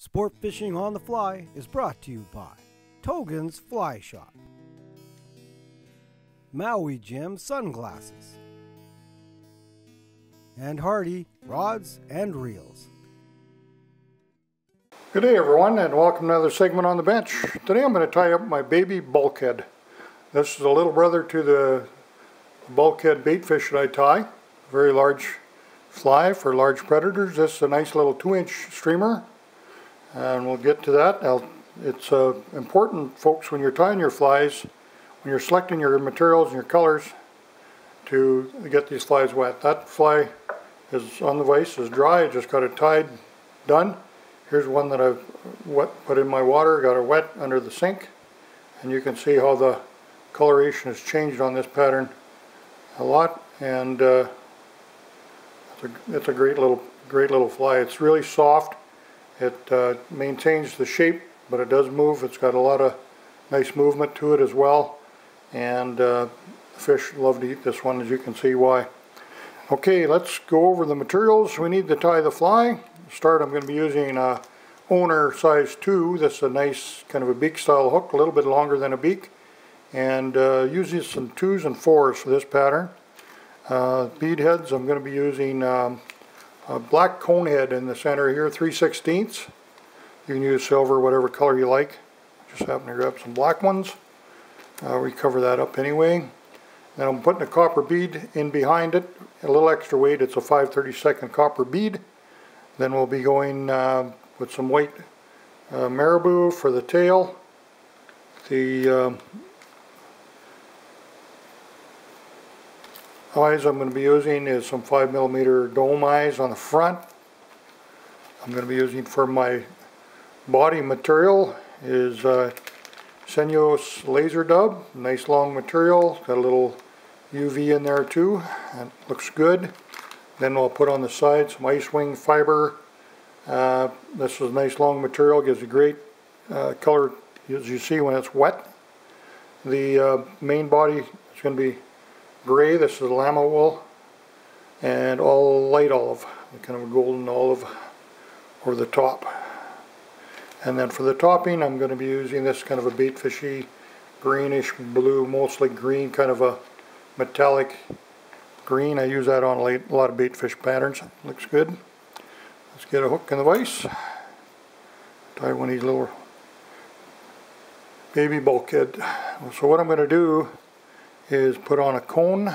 Sport Fishing on the Fly is brought to you by Togen's Fly Shop, Maui Jim Sunglasses, and Hardy Rods and Reels. Good day everyone, and welcome to another segment on the bench. Today I'm going to tie up my baby bulkhead. This is a little brother to the bulkhead baitfish that I tie. Very large fly for large predators. This is a nice little 2-inch streamer, and we'll get to that. It's important, folks, when you're tying your flies, when you're selecting your materials and your colors, to get these flies wet. That fly is on the vise, is dry. I just got it tied, done. Here's one that I've put in my water, got it wet under the sink, and you can see how the coloration has changed on this pattern a lot, and it's a great little fly. It's really soft. It maintains the shape, but it does move. It's got a lot of nice movement to it as well, and fish love to eat this one, as you can see why. Okay, let's go over the materials we need to tie the fly. To start, I'm going to be using a owner size 2. This is a nice kind of a beak style hook, a little bit longer than a beak, and using some 2s and 4s for this pattern. Bead heads, I'm going to be using a black Conehead in the center here, 3/16. You can use silver, whatever color you like. Just happen to grab some black ones. We cover that up anyway. Then I'm putting a copper bead in behind it, a little extra weight. It's a 5/32 copper bead. Then we'll be going with some white Marabou for the tail. The eyes I'm going to be using is some 5mm dome eyes on the front. I'm going to be using for my body material is Senyo laser dub. Nice long material. Got a little UV in there too. And looks good. Then we'll put on the side some ice wing fiber. This is nice long material. Gives a great color, as you see, when it's wet. The main body is going to be gray. This is Llama wool, and all light olive, kind of a golden olive over the top. And then for the topping, I'm going to be using this kind of a baitfishy greenish blue, mostly green, kind of a metallic green. I use that on a lot of baitfish patterns. Looks good. Let's get a hook in the vise. Tie one of these little baby bulkhead. So what I'm going to do is put on a cone.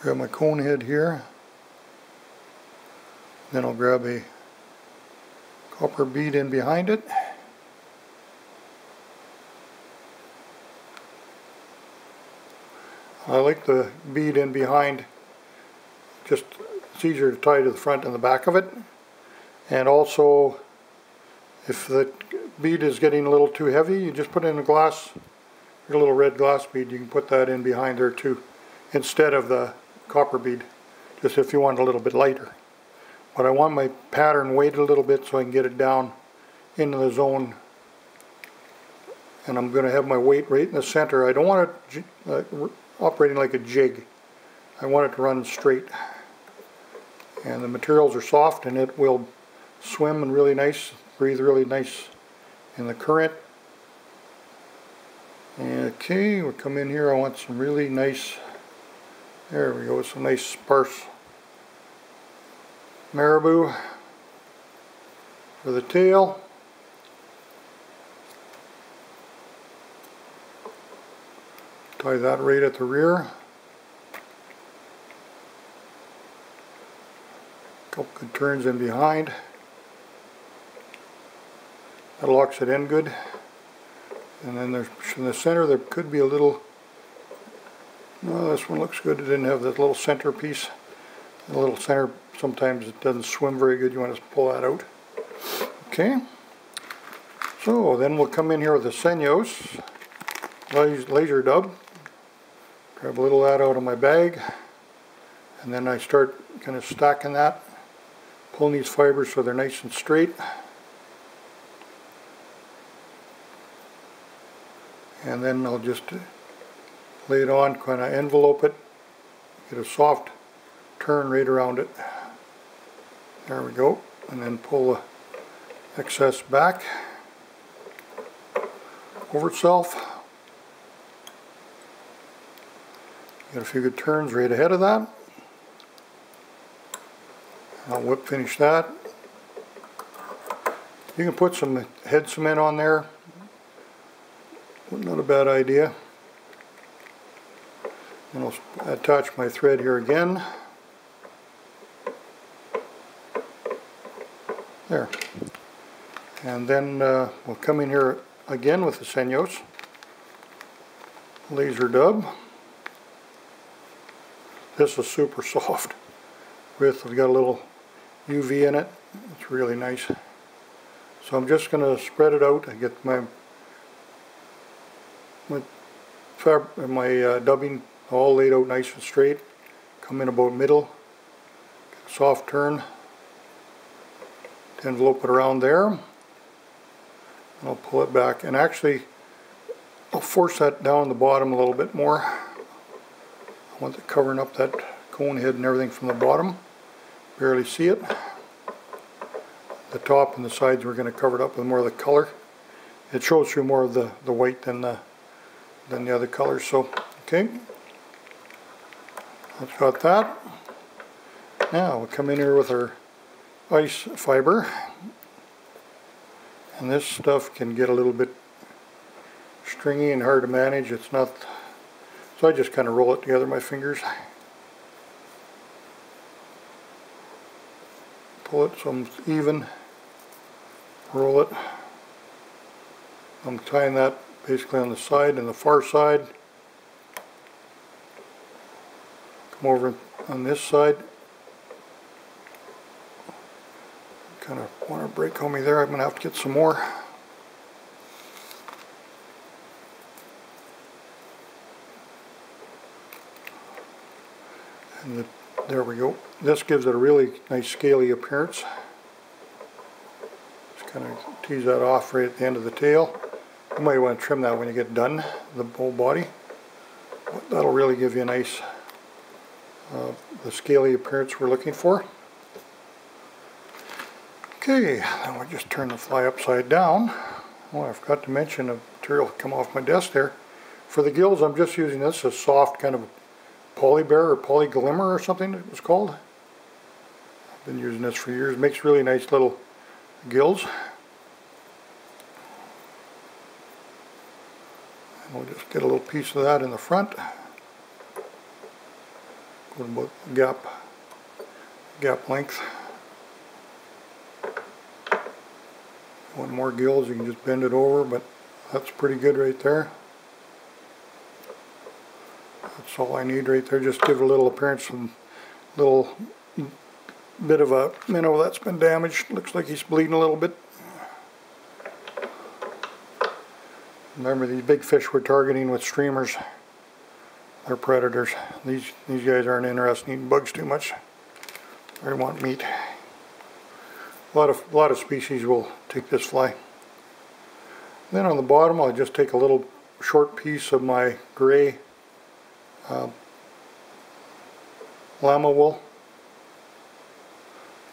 Grab my cone head here. Then I'll grab a copper bead in behind it. I like the bead in behind. Just it's easier to tie to the front and the back of it. And also, if the bead is getting a little too heavy, you just put in a glass, a little red glass bead. You can put that in behind there too, instead of the copper bead, just if you want a little bit lighter. But I want my pattern weighted a little bit so I can get it down into the zone. And I'm going to have my weight right in the center. I don't want it operating like a jig. I want it to run straight. And the materials are soft, and it will swim and really nice, breathe really nice in the current. Okay, we'll come in here. I want some really nice, there we go, some nice sparse Marabou for the tail. Tie that right at the rear. Couple good turns in behind. That locks it in good. And then there's in the center there could be a little, no, this one looks good. It didn't have that little center piece. The little center, sometimes it doesn't swim very good. You want to pull that out. Okay. So then we'll come in here with the Senyos laser dub. Grab a little of that out of my bag. And then I start kind of stacking that. Pulling these fibers so they're nice and straight. And then I'll just lay it on, kind of envelope it, get a soft turn right around it. There we go. And then pull the excess back over itself. Get a few good turns right ahead of that. I'll whip finish that. You can put some head cement on there. Not a bad idea. And I'll attach my thread here again. There. And then we'll come in here again with the Senyos. Laser dub. This is super soft. We've got a little UV in it. It's really nice. So I'm just going to spread it out. I get my dubbing all laid out nice and straight. Come in about middle. Get a soft turn. Envelope it around there. And I'll pull it back. And actually, I'll force that down the bottom a little bit more. I want it covering up that cone head and everything from the bottom. Barely see it. The top and the sides we're going to cover it up with more of the color. It shows through more of the white than the other colors. So, okay. I've got that. Now we'll come in here with our ice fiber. And this stuff can get a little bit stringy and hard to manage. It's not, so I just kind of roll it together with my fingers. Pull it so it's even. Roll it. I'm tying that basically on the side and the far side. Come over on this side. Kind of want to break on me there. I'm going to have to get some more. And there we go. This gives it a really nice scaly appearance. Just kind of tease that off right at the end of the tail. You might want to trim that when you get done, the whole body. But that'll really give you a nice, the scaly appearance we're looking for. Okay, then we'll just turn the fly upside down. Oh, I forgot to mention the material come off my desk there. For the gills, I'm just using this as soft kind of polybear or polyglimmer or something it was called. I've been using this for years. It makes really nice little gills. And we'll just get a little piece of that in the front. Go about gap length. One more gills, you can just bend it over, but that's pretty good right there. That's all I need right there. Just give it a little appearance, some little bit of a minnow that's been damaged. Looks like he's bleeding a little bit. Remember, these big fish we're targeting with streamers, they're predators. These guys aren't interested in eating bugs too much. They want meat. A lot of species will take this fly. Then on the bottom, I'll just take a little short piece of my gray llama wool.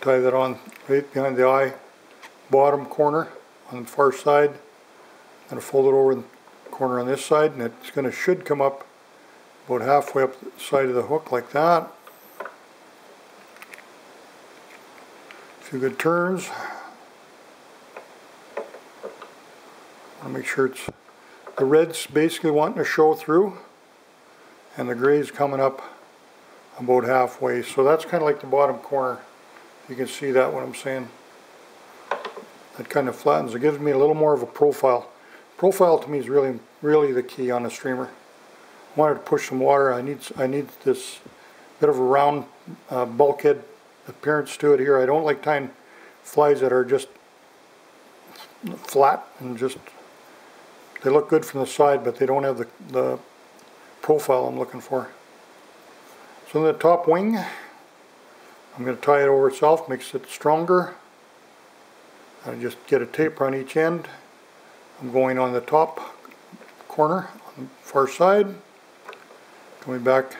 Tie that on right behind the eye, bottom corner on the far side. I'm going to fold it over the corner on this side, and it's going to should come up about halfway up the side of the hook like that. Few good turns. I want to make sure it's the red's basically wanting to show through, and the gray's coming up about halfway. So that's kind of like the bottom corner. You can see that what I'm saying. That kind of flattens. It gives me a little more of a profile. Profile to me is really the key on a streamer. I wanted to push some water. I need this bit of a round bulkhead appearance to it here. I don't like tying flies that are just flat and just, they look good from the side, but they don't have the profile I'm looking for. So in the top wing, I'm going to tie it over itself, makes it stronger. I just get a taper on each end. I'm going on the top corner on the far side, coming back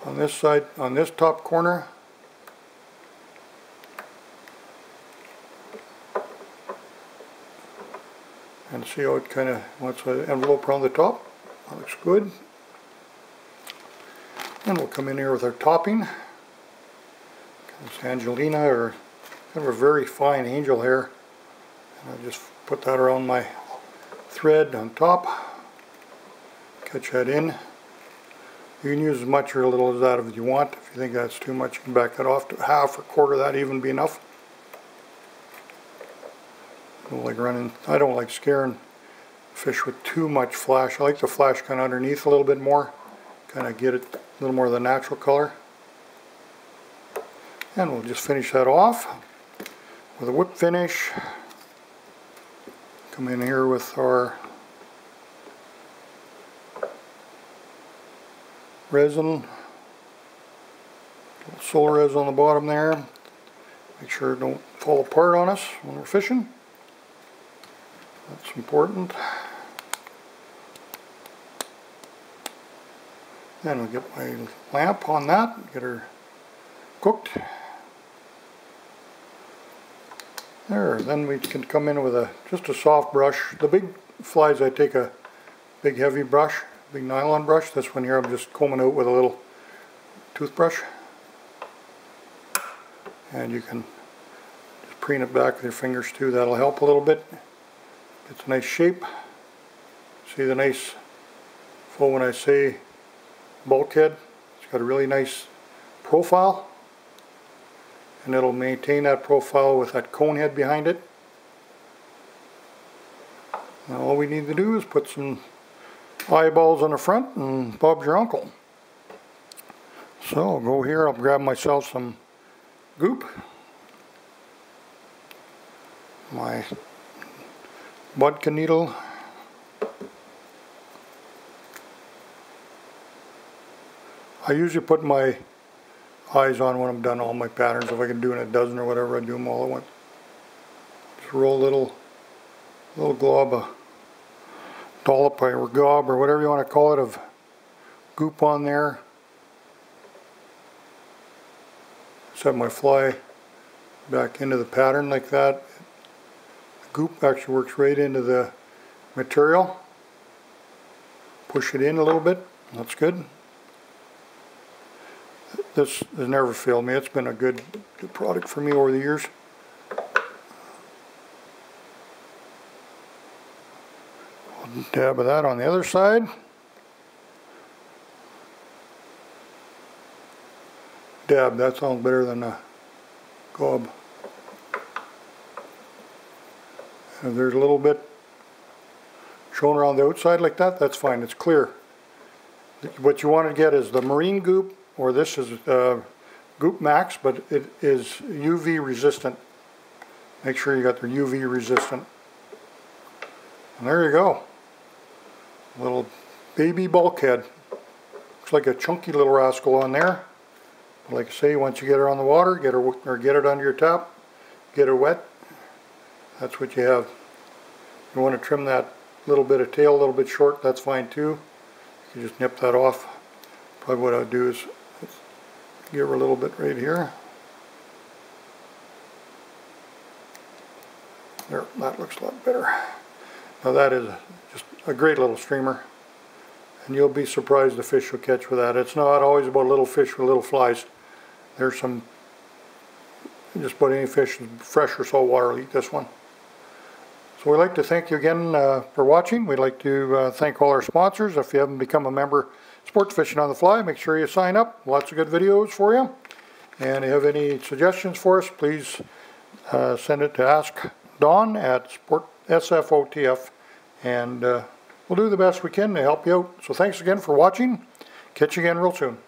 on this side, on this top corner. And see how it kind of wants an envelope around the top. That looks good. And we'll come in here with our topping. It's Angelina, or kind of a very fine angel hair. And I'll just put that around my thread on top. Catch that in. You can use as much or a little as that if you want. If you think that's too much, you can back it off to half or quarter. That even be enough. I don't like scaring fish with too much flash. I like the flash kind of underneath a little bit more. Kind of get it a little more of the natural color. And we'll just finish that off with a whip finish. Come in here with our resin. Solar resin on the bottom there. Make sure it don't fall apart on us when we're fishing. That's important. Then we'll get my lamp on that, get her cooked. There, then we can come in with just a soft brush. The big flies, I take a big heavy brush, big nylon brush. This one here I'm just combing out with a little toothbrush. And you can just preen it back with your fingers too, that'll help a little bit. It's a nice shape. See the nice full when I say bulkhead. It's got a really nice profile. And it'll maintain that profile with that cone head behind it. Now all we need to do is put some eyeballs on the front and Bob's your uncle. So I'll go here, I'll grab myself some goop. My vodka needle. I usually put my eyes on when I'm done all my patterns. If I can do in a dozen or whatever, I do them all at once. Just roll a little glob, a dollop or gob or whatever you want to call it of goop on there. Set my fly back into the pattern like that. The goop actually works right into the material. Push it in a little bit. That's good. This has never failed me. It's been a good product for me over the years. I'll dab of that on the other side. Dab, that sounds better than a gob. And if there's a little bit shown around the outside like that, that's fine, it's clear. What you want to get is the marine goop, or this is Goop Max, but it is UV resistant. Make sure you got the UV resistant. And there you go. A little baby bulkhead. Looks like a chunky little rascal on there. But like I say, once you get her on the water, get it under your tap, get her wet. That's what you have. You want to trim that little bit of tail a little bit short, that's fine too. You can just nip that off. Probably what I'll do is give her a little bit right here. There, that looks a lot better. Now that is just a great little streamer. And you'll be surprised the fish you'll catch with that. It's not always about little fish with little flies. There's some, just about any fish, fresh or salt water, will eat this one. So we'd like to thank you again for watching. We'd like to thank all our sponsors. If you haven't become a member, Sports Fishing on the Fly, make sure you sign up. Lots of good videos for you. And if you have any suggestions for us, please send it to Ask Don at SFOTF, and we'll do the best we can to help you out. So thanks again for watching. Catch you again real soon.